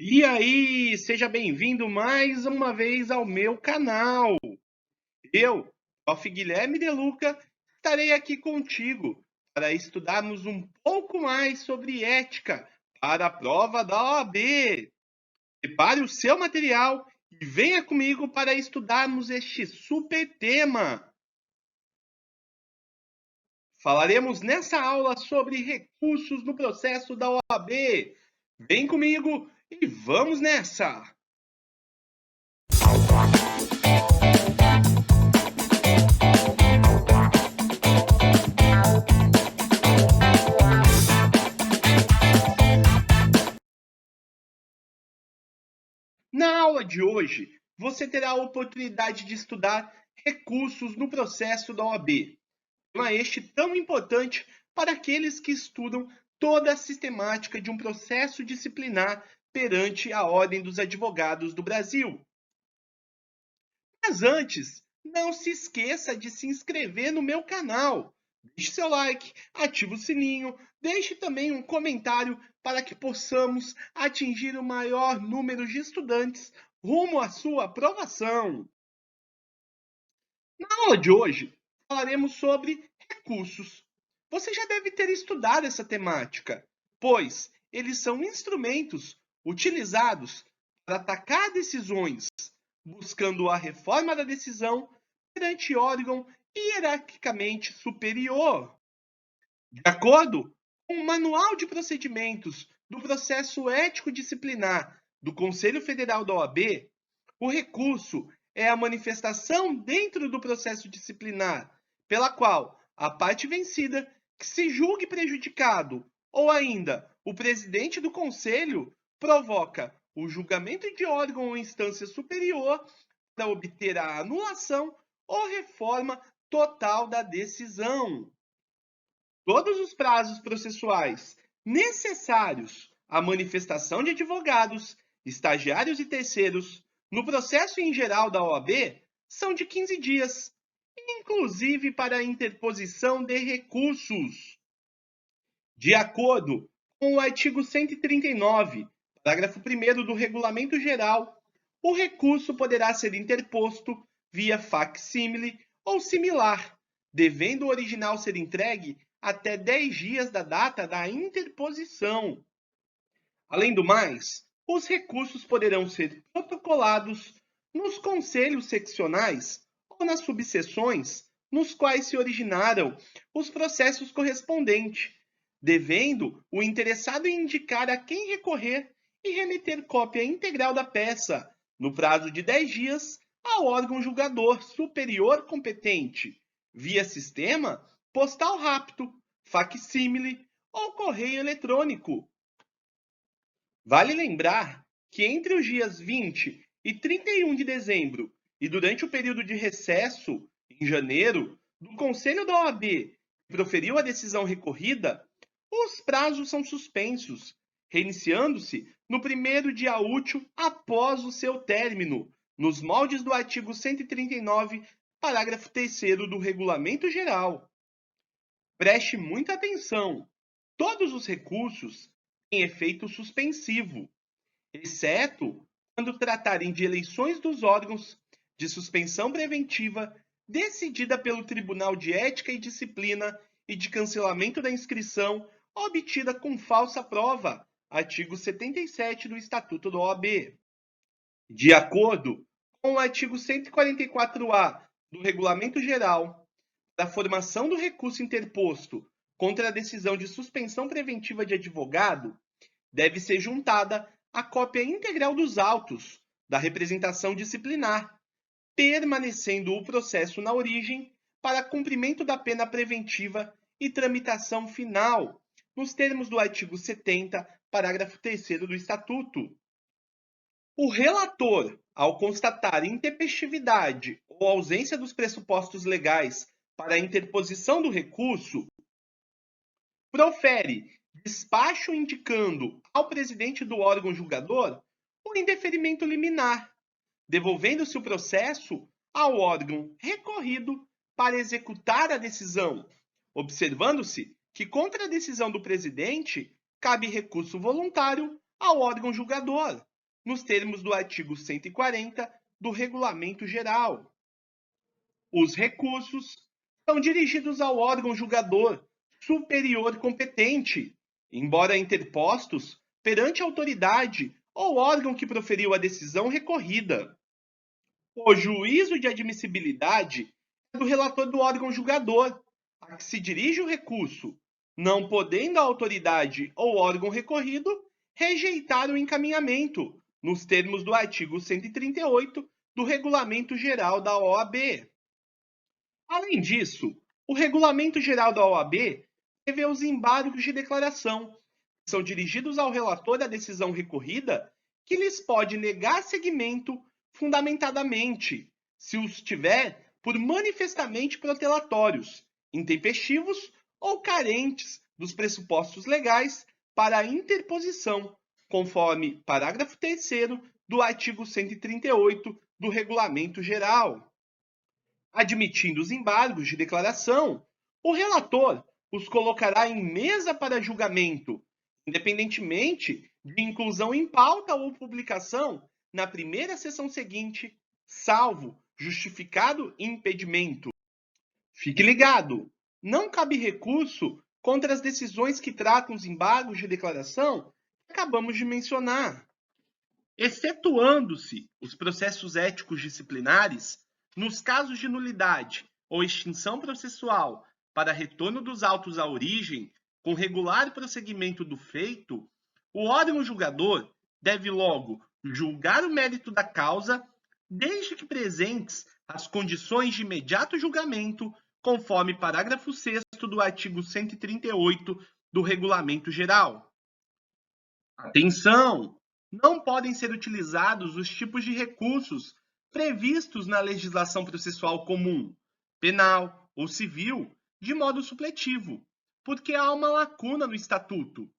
E aí, seja bem-vindo mais uma vez ao meu canal. Eu, Prof. Guilherme De Luca, estarei aqui contigo para estudarmos um pouco mais sobre ética para a prova da OAB. Prepare o seu material e venha comigo para estudarmos este super tema. Falaremos nessa aula sobre recursos no processo da OAB. Vem comigo e vamos nessa! Na aula de hoje, você terá a oportunidade de estudar recursos no processo da OAB, tema este tão importante para aqueles que estudam toda a sistemática de um processo disciplinar perante a Ordem dos Advogados do Brasil. Mas antes, não se esqueça de se inscrever no meu canal. Deixe seu like, ative o sininho, deixe também um comentário para que possamos atingir o maior número de estudantes rumo à sua aprovação. Na aula de hoje, falaremos sobre recursos. Você já deve ter estudado essa temática, pois eles são instrumentos utilizados para atacar decisões buscando a reforma da decisão perante órgão hierarquicamente superior. De acordo com o Manual de Procedimentos do Processo Ético Disciplinar do Conselho Federal da OAB, o recurso é a manifestação dentro do processo disciplinar pela qual a parte vencida que se julgue prejudicado ou ainda o presidente do conselho provoca o julgamento de órgão ou instância superior para obter a anulação ou reforma total da decisão. Todos os prazos processuais necessários à manifestação de advogados, estagiários e terceiros no processo em geral da OAB são de 15 dias, inclusive para a interposição de recursos. De acordo com o artigo 139, parágrafo 1º do Regulamento Geral, o recurso poderá ser interposto via fac-símile ou similar, devendo o original ser entregue até 10 dias da data da interposição. Além do mais, os recursos poderão ser protocolados nos conselhos seccionais ou nas subseções nos quais se originaram os processos correspondentes, devendo o interessado indicar a quem recorrer e remeter cópia integral da peça, no prazo de 10 dias, ao órgão julgador superior competente, via sistema postal rápido, fac-símile ou correio eletrônico. Vale lembrar que entre os dias 20 e 31 de dezembro e durante o período de recesso, em janeiro, do Conselho da OAB que proferiu a decisão recorrida, os prazos são suspensos, reiniciando-se no primeiro dia útil após o seu término, nos moldes do artigo 139, parágrafo 3º do Regulamento Geral. Preste muita atenção. Todos os recursos têm efeito suspensivo, exceto quando tratarem de eleições dos órgãos de suspensão preventiva decidida pelo Tribunal de Ética e Disciplina e de cancelamento da inscrição obtida com falsa prova, artigo 77 do Estatuto da OAB. De acordo com o artigo 144-A do Regulamento Geral, da formação do recurso interposto contra a decisão de suspensão preventiva de advogado, deve ser juntada a cópia integral dos autos da representação disciplinar, permanecendo o processo na origem para cumprimento da pena preventiva e tramitação final, nos termos do artigo 70, parágrafo 3º do Estatuto. O relator, ao constatar intempestividade ou ausência dos pressupostos legais para a interposição do recurso, profere despacho indicando ao presidente do órgão julgador o indeferimento liminar, devolvendo-se o processo ao órgão recorrido para executar a decisão, observando-se que contra a decisão do presidente cabe recurso voluntário ao órgão julgador, nos termos do artigo 140 do Regulamento Geral. Os recursos são dirigidos ao órgão julgador superior competente, embora interpostos perante a autoridade ou órgão que proferiu a decisão recorrida. O juízo de admissibilidade é do relator do órgão julgador, a que se dirige o recurso, não podendo a autoridade ou órgão recorrido rejeitar o encaminhamento, nos termos do artigo 138 do Regulamento Geral da OAB. Além disso, o Regulamento Geral da OAB prevê os embargos de declaração, que são dirigidos ao relator da decisão recorrida, que lhes pode negar seguimento fundamentadamente, se os tiver por manifestamente protelatórios, intempestivos ou carentes dos pressupostos legais para a interposição, conforme parágrafo 3º do artigo 138 do Regulamento Geral. Admitindo os embargos de declaração, o relator os colocará em mesa para julgamento, independentemente de inclusão em pauta ou publicação na primeira sessão seguinte, salvo justificado impedimento. Fique ligado, não cabe recurso contra as decisões que tratam os embargos de declaração que acabamos de mencionar. Excetuando-se os processos éticos disciplinares, nos casos de nulidade ou extinção processual para retorno dos autos à origem, com regular prosseguimento do feito, o órgão julgador deve logo julgar o mérito da causa, desde que presentes as condições de imediato julgamento, conforme parágrafo 6º do artigo 138 do Regulamento Geral. Atenção! Não podem ser utilizados os tipos de recursos previstos na legislação processual comum, penal ou civil, de modo supletivo, porque há uma lacuna no Estatuto.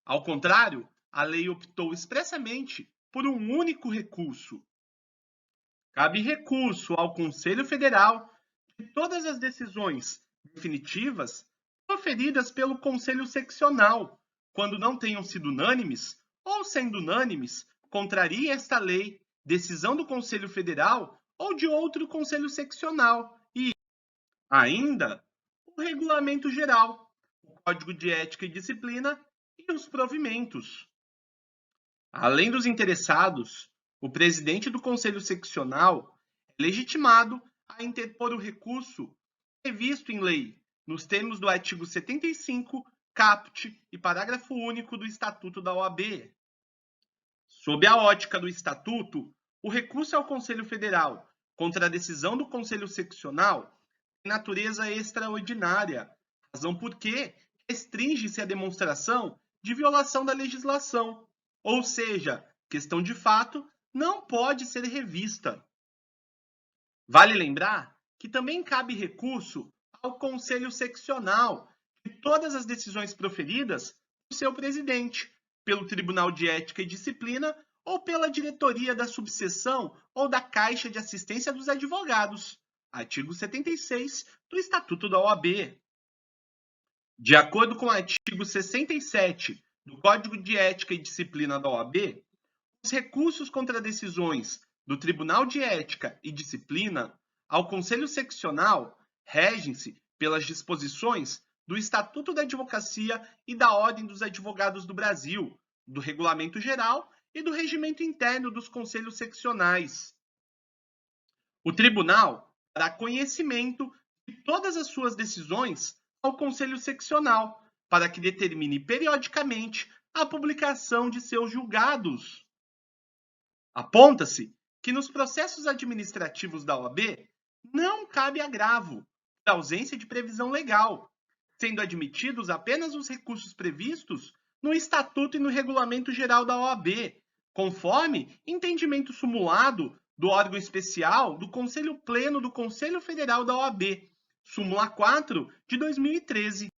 Ao contrário, a lei optou expressamente por um único recurso. Cabe recurso ao Conselho Federal de todas as decisões definitivas proferidas pelo Conselho Seccional, quando não tenham sido unânimes, ou sendo unânimes, contrarie esta lei, decisão do Conselho Federal ou de outro Conselho Seccional e, ainda, o Regulamento Geral, o Código de Ética e Disciplina e os provimentos. Além dos interessados, o presidente do Conselho Seccional é legitimado a interpor o recurso previsto em lei, nos termos do artigo 75, caput e parágrafo único do Estatuto da OAB. Sob a ótica do Estatuto, o recurso ao Conselho Federal contra a decisão do Conselho Seccional tem natureza extraordinária, razão por que restringe-se a demonstração de violação da legislação, ou seja, questão de fato não pode ser revista. Vale lembrar que também cabe recurso ao Conselho Seccional de todas as decisões proferidas por seu presidente, pelo Tribunal de Ética e Disciplina ou pela diretoria da subseção ou da Caixa de Assistência dos Advogados, artigo 76 do Estatuto da OAB. De acordo com o artigo 67 do Código de Ética e Disciplina da OAB, os recursos contra decisões do Tribunal de Ética e Disciplina ao Conselho Seccional regem-se pelas disposições do Estatuto da Advocacia e da Ordem dos Advogados do Brasil, do Regulamento Geral e do Regimento Interno dos Conselhos Seccionais. O Tribunal dará conhecimento de todas as suas decisões ao Conselho Seccional, para que determine periodicamente a publicação de seus julgados. Aponta-se que nos processos administrativos da OAB não cabe agravo por ausência de previsão legal, sendo admitidos apenas os recursos previstos no Estatuto e no Regulamento Geral da OAB, conforme entendimento sumulado do órgão especial do Conselho Pleno do Conselho Federal da OAB, súmula 4 de 2013.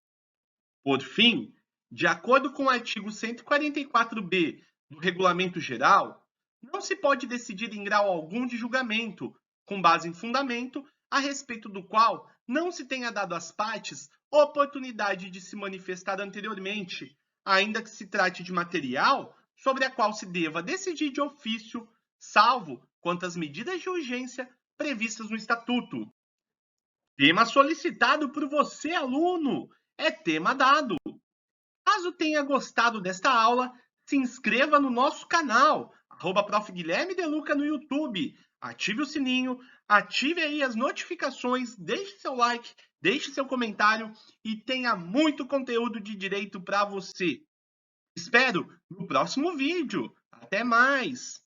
Por fim, de acordo com o artigo 144b do Regulamento Geral, não se pode decidir em grau algum de julgamento, com base em fundamento, a respeito do qual não se tenha dado às partes oportunidade de se manifestar anteriormente, ainda que se trate de material sobre a qual se deva decidir de ofício, salvo quanto às medidas de urgência previstas no Estatuto. Tema solicitado por você, aluno, é tema dado. Caso tenha gostado desta aula, se inscreva no nosso canal, @Prof. Guilherme De Luca no YouTube. Ative o sininho, ative aí as notificações, deixe seu like, deixe seu comentário e tenha muito conteúdo de direito para você. Espero no próximo vídeo. Até mais!